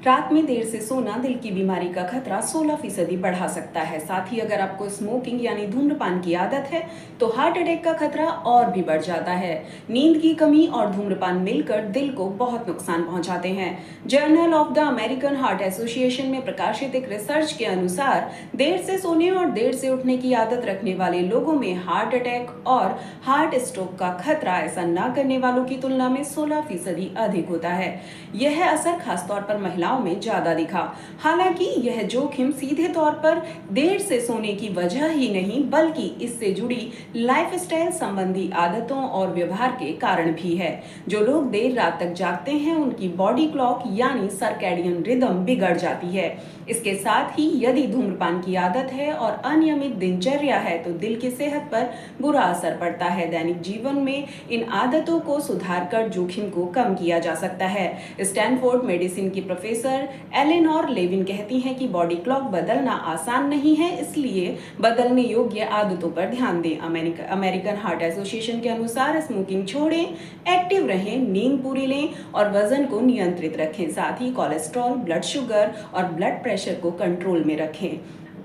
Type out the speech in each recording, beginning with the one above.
रात में देर से सोना दिल की बीमारी का खतरा 16% बढ़ा सकता है। साथ ही अगर आपको स्मोकिंग यानी धूम्रपान की आदत है तो हार्ट अटैक का खतरा और भी बढ़ जाता है। नींद की कमी और धूम्रपान मिलकर दिल को बहुत नुकसान पहुंचाते हैं। Journal of the American heart association में प्रकाशित एक रिसर्च के अनुसार देर से सोने और देर से उठने की आदत रखने वाले लोगों में हार्ट अटैक और हार्ट स्ट्रोक का खतरा ऐसा न करने वालों की तुलना में 16% अधिक होता है। यह असर खासतौर पर महिलाओं में ज्यादा दिखा। हालांकि यह जोखिम सीधे तौर पर देर से सोने की वजह ही नहीं बल्कि इससे जुड़ी लाइफस्टाइल संबंधी आदतों और व्यवहार के कारण भी है। जो लोग देर रात तक जागते हैं उनकी बॉडी क्लॉक यानी सर्कैडियन रिदम बिगड़ जाती है। इसके साथ ही यदि धूम्रपान की आदत है और अनियमित दिनचर्या है तो दिल की सेहत पर बुरा असर पड़ता है। दैनिक जीवन में इन आदतों को सुधार कर जोखिम को कम किया जा सकता है। स्टैनफोर्ड मेडिसिन की प्रोफेसर एलेनोर लेविन कहती हैं कि बॉडी क्लॉक बदलना आसान नहीं है, इसलिए बदलने योग्य आदतों पर ध्यान दें। अमेरिकन हार्ट एसोसिएशन के अनुसार स्मोकिंग छोड़ें, एक्टिव रहें, नींद पूरी लें और वजन को नियंत्रित रखें। साथ ही कोलेस्ट्रॉल, ब्लड शुगर और ब्लड प्रेशर को कंट्रोल में रखें।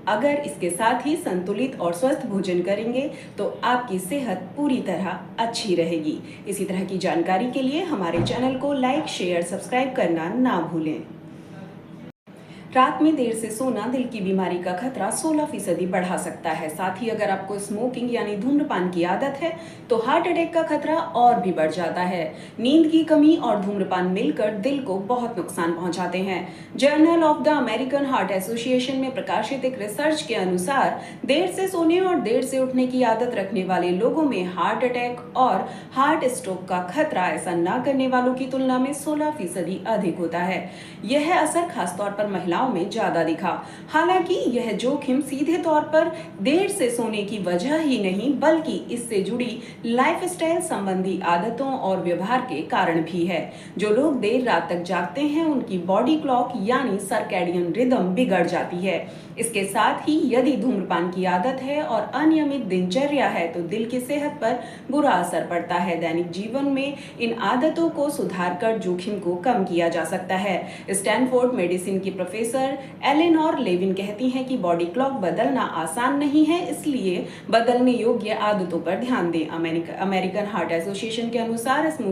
अगर इसके साथ ही संतुलित और स्वस्थ भोजन करेंगे तो आपकी सेहत पूरी तरह अच्छी रहेगी। इसी तरह की जानकारी के लिए हमारे चैनल को लाइक, शेयर, सब्सक्राइब करना ना भूलें। रात में देर से सोना दिल की बीमारी का खतरा 16% बढ़ा सकता है। साथ ही अगर आपको स्मोकिंग यानी धूम्रपान की आदत है तो हार्ट अटैक का खतरा और भी बढ़ जाता है। नींद की कमी और धूम्रपान मिलकर दिल को बहुत नुकसान पहुंचाते हैं। Journal of the American heart association में प्रकाशित एक रिसर्च के अनुसार देर से सोने और देर से उठने की आदत रखने वाले लोगों में हार्ट अटैक और हार्ट स्ट्रोक का खतरा ऐसा न करने वालों की तुलना में 16% अधिक होता है। यह असर खासतौर पर महिलाओं में ज्यादा दिखा। हालांकि यह जोखिम सीधे तौर पर देर से सोने की वजह ही नहीं बल्कि इससे जुड़ी लाइफस्टाइल संबंधी आदतों और व्यवहार के कारण भी है। जो लोग देर रात तक जागते हैं उनकी बॉडी क्लॉक यानी सर्कैडियन रिदम बिगड़ जाती है। इसके साथ ही यदि धूम्रपान की आदत है और अनियमित दिनचर्या है तो दिल की सेहत पर बुरा असर पड़ता है। दैनिक जीवन में इन आदतों को सुधार कर जोखिम को कम किया जा सकता है। स्टैनफोर्ड मेडिसिन की प्रोफेसर एलेनोर लेविन कहती हैं कि बॉडी क्लॉक बदलना आसान नहीं है, इसलिए बदलने योग्य आदतों पर ध्यान दें। अमेरिकन हार्ट एसोसिएशन के अनुसार स्मोकिंग